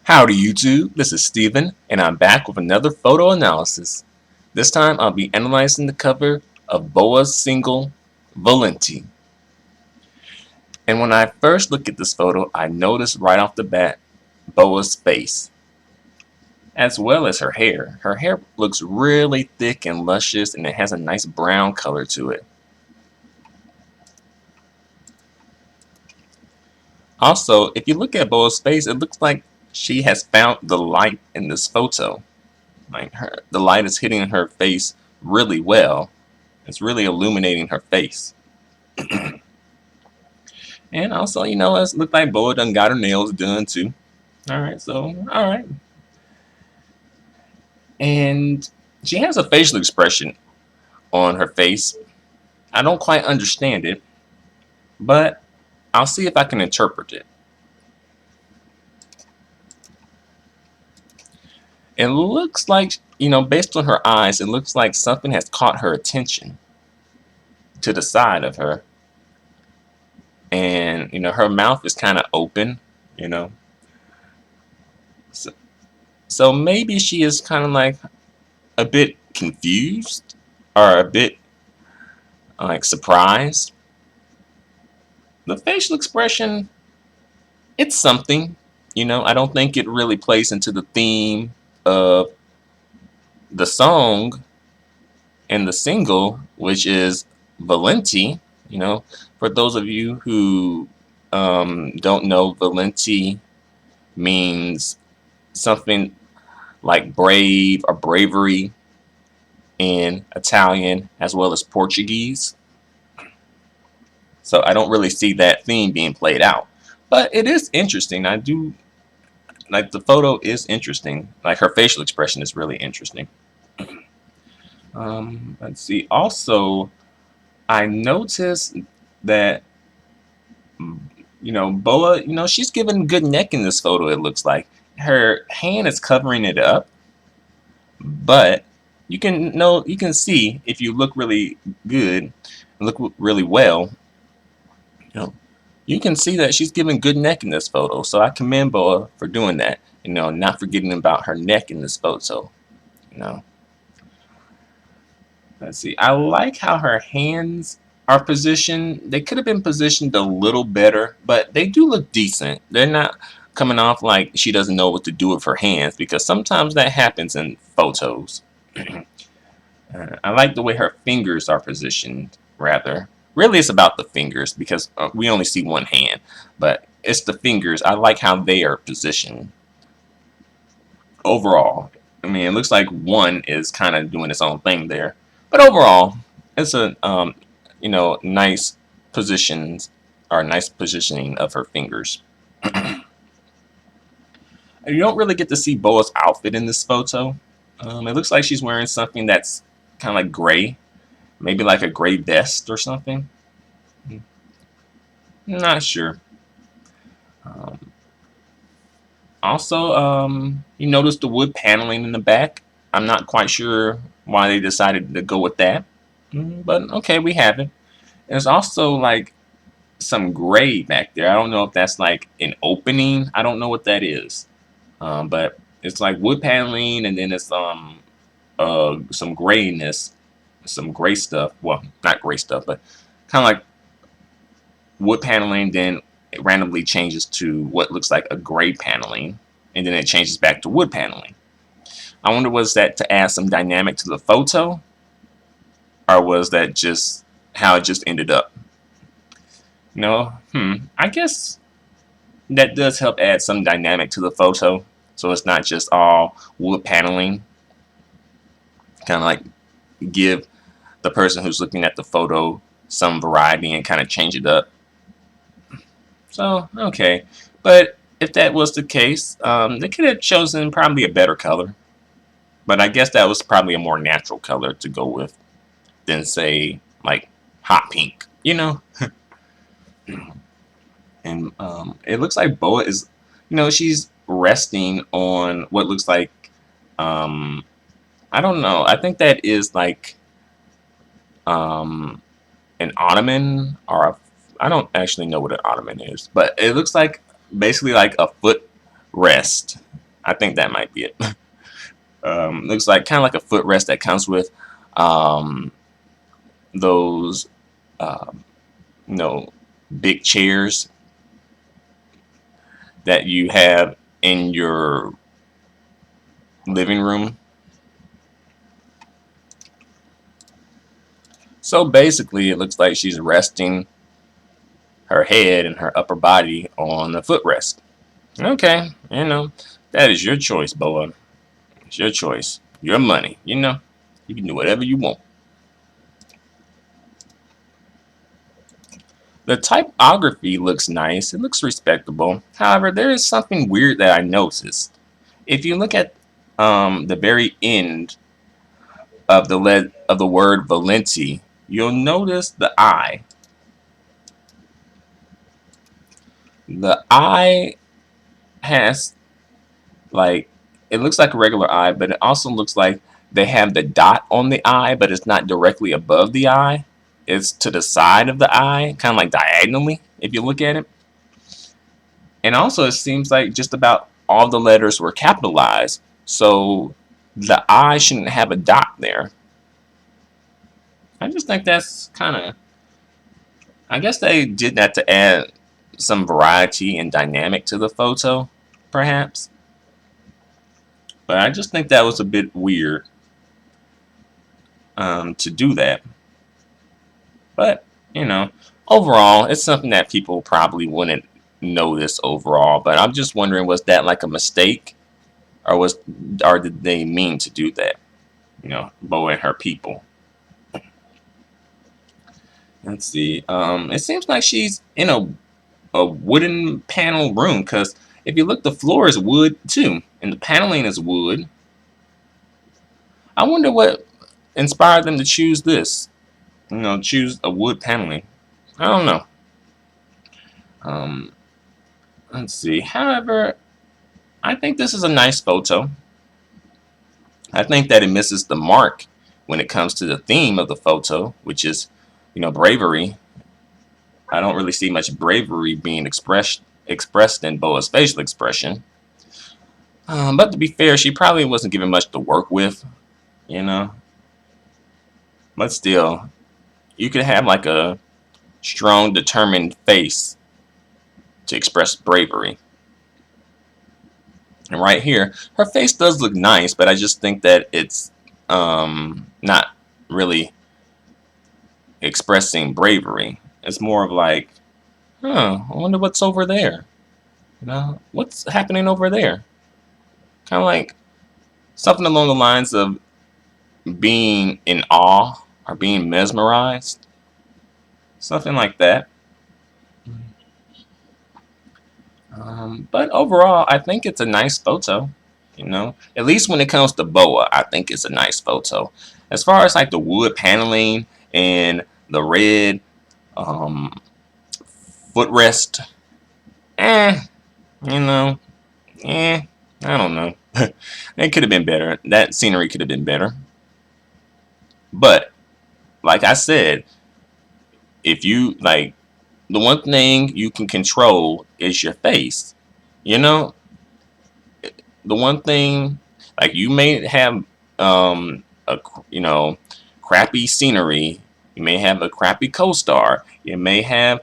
Howdy YouTube, this is Steven, and I'm back with another photo analysis. This time I'll be analyzing the cover of BoA's single, Valenti. And when I first look at this photo, I noticed right off the bat BoA's face, as well as her hair. Her hair looks really thick and luscious, and it has a nice brown color to it. Also, if you look at BoA's face, it looks like she has found the light in this photo. The light is hitting her face really well. It's really illuminating her face. And also, it looks like BoA done got her nails done too. Alright. And she has a facial expression on her face. I don't quite understand it, but I'll see if I can interpret it. It looks like, based on her eyes, it looks like something has caught her attention to the side of her. And, her mouth is kind of open, you know. So maybe she is kind of like a bit confused or a bit like surprised. The facial expression, it's something, I don't think it really plays into the theme of the song and the single, which is Valenti. For those of you who don't know, Valenti means something like brave or bravery in Italian as well as Portuguese. So I don't really see that theme being played out. But it is interesting. I do like the photo is interesting. Like her facial expression is really interesting. Let's see. Also, I noticed that BoA, she's given good neck in this photo. It looks like her hand is covering it up, but you can see if you look really good, look really well, you can see that she's giving good neck in this photo. So I commend BoA for doing that. Not forgetting about her neck in this photo. Let's see. I like how her hands are positioned. They could have been positioned a little better, but they do look decent. They're not coming off like she doesn't know what to do with her hands, because sometimes that happens in photos. I like the way her fingers are positioned, rather. Really, it's about the fingers, because we only see one hand, but it's the fingers. I like how they are positioned. Overall, I mean, it looks like one is kind of doing its own thing there. But overall, it's a nice positions or nice positioning of her fingers. You don't really get to see BoA's outfit in this photo. It looks like she's wearing something that's kind of like gray, maybe like a gray vest or something. Not sure. Also, you notice the wood paneling in the back. I'm not quite sure why they decided to go with that. But okay, we have it. There's also like some gray back there. I don't know if that's like an opening. I don't know what that is. But it's like wood paneling, and then it's some grayness, some gray stuff. Well, not gray stuff, but kind of like wood paneling. Then it randomly changes to what looks like a gray paneling, and then it changes back to wood paneling. I wonder, was that to add some dynamic to the photo, or was that just how it just ended up? I guess that does help add some dynamic to the photo, so it's not just all wood paneling. Kind of like give the person who's looking at the photo some variety and kind of change it up. So, okay. But if that was the case, they could have chosen probably a better color. But I guess that was probably a more natural color to go with than, say, like hot pink, And it looks like BoA is, she's resting on what looks like, I don't know. I think that is like an ottoman, or I don't actually know what an ottoman is, but it looks like basically like a foot rest. I think that might be it. Looks like kind of like a footrest that comes with um, those um, you know, big chairs that you have in your living room. So basically, it looks like she's resting her head and her upper body on the footrest. Okay, that is your choice, BoA. It's your choice. Your money, You can do whatever you want. The typography looks nice. It looks respectable. However, there is something weird that I noticed. If you look at the very end of the word Valenti, you'll notice the I. The I has like it looks like a regular I, but it also looks like they have the dot on the I, but it's not directly above the I. It's to the side of the I, kind of like diagonally, if you look at it. And also, it seems like just about all the letters were capitalized, so the I shouldn't have a dot there. I just think that's kind of. I guess they did that to add some variety and dynamic to the photo, perhaps. But I just think that was a bit weird to do that. But, overall, it's something that people probably wouldn't notice overall. But I'm just wondering, was that like a mistake? Or did they mean to do that? BoA and her people. Let's see. It seems like she's in a wooden panel room because if you look, the floor is wood too, and the paneling is wood. I wonder what inspired them to choose this. Choose a wood paneling. I don't know. Um, let's see. However, I think this is a nice photo. I think that it misses the mark when it comes to the theme of the photo, which is, bravery. I don't really see much bravery being expressed in BoA's facial expression. But to be fair, she probably wasn't given much to work with, you know. But still, you could have like a strong, determined face to express bravery. And right here, her face does look nice, but I just think that it's not really expressing bravery. It's more of like, I wonder what's over there. What's happening over there? Kind of like something along the lines of being in awe or being mesmerized. Something like that. But overall, I think it's a nice photo. At least when it comes to BoA, I think it's a nice photo. As far as like the wood paneling and the red um, footrest, eh, you know, I don't know. It could have been better. That scenery could have been better. But like I said, if you like, the one thing you can control is your face. You know, the one thing, like, you may have a crappy scenery, you may have a crappy co-star, you may have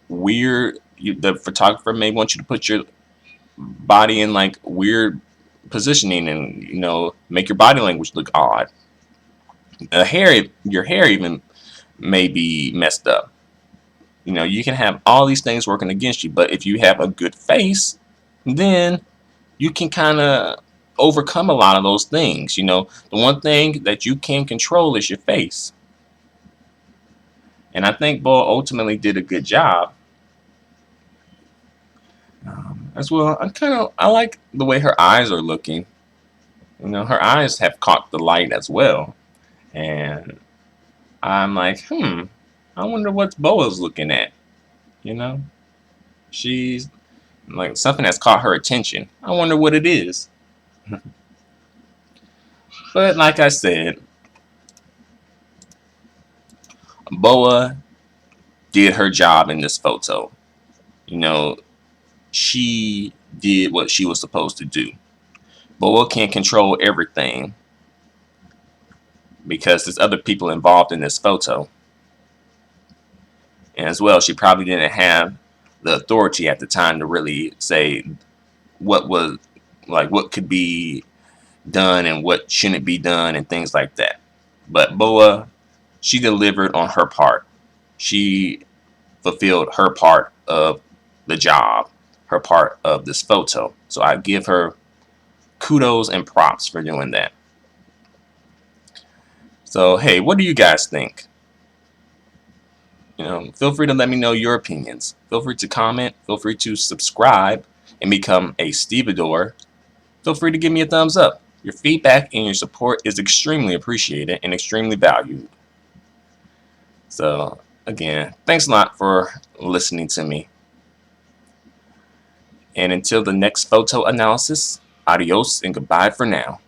weird the photographer may want you to put your body in like weird positioning and make your body language look odd. Your hair even may be messed up. You can have all these things working against you, but if you have a good face, then you can kind of overcome a lot of those things. The one thing that you can control is your face. And I think BoA ultimately did a good job. As well, I like the way her eyes are looking. Her eyes have caught the light as well. And I'm like, I wonder what BoA's looking at. You know, she's like, something has caught her attention. I wonder what it is. But like I said, BoA did her job in this photo. You know, she did what she was supposed to do. BoA can't control everything because there's other people involved in this photo. And as well, she probably didn't have the authority at the time to really say what was like what could be done and what shouldn't be done and things like that. But BoA, she delivered on her part. She fulfilled her part of the job, her part of this photo. So I give her kudos and props for doing that. So hey, what do you guys think? Feel free to let me know your opinions. Feel free to comment. Feel free to subscribe and become a stevedore. Feel free to give me a thumbs up. Your feedback and your support is extremely appreciated and extremely valued. So again, thanks a lot for listening to me. And until the next photo analysis, adios and goodbye for now.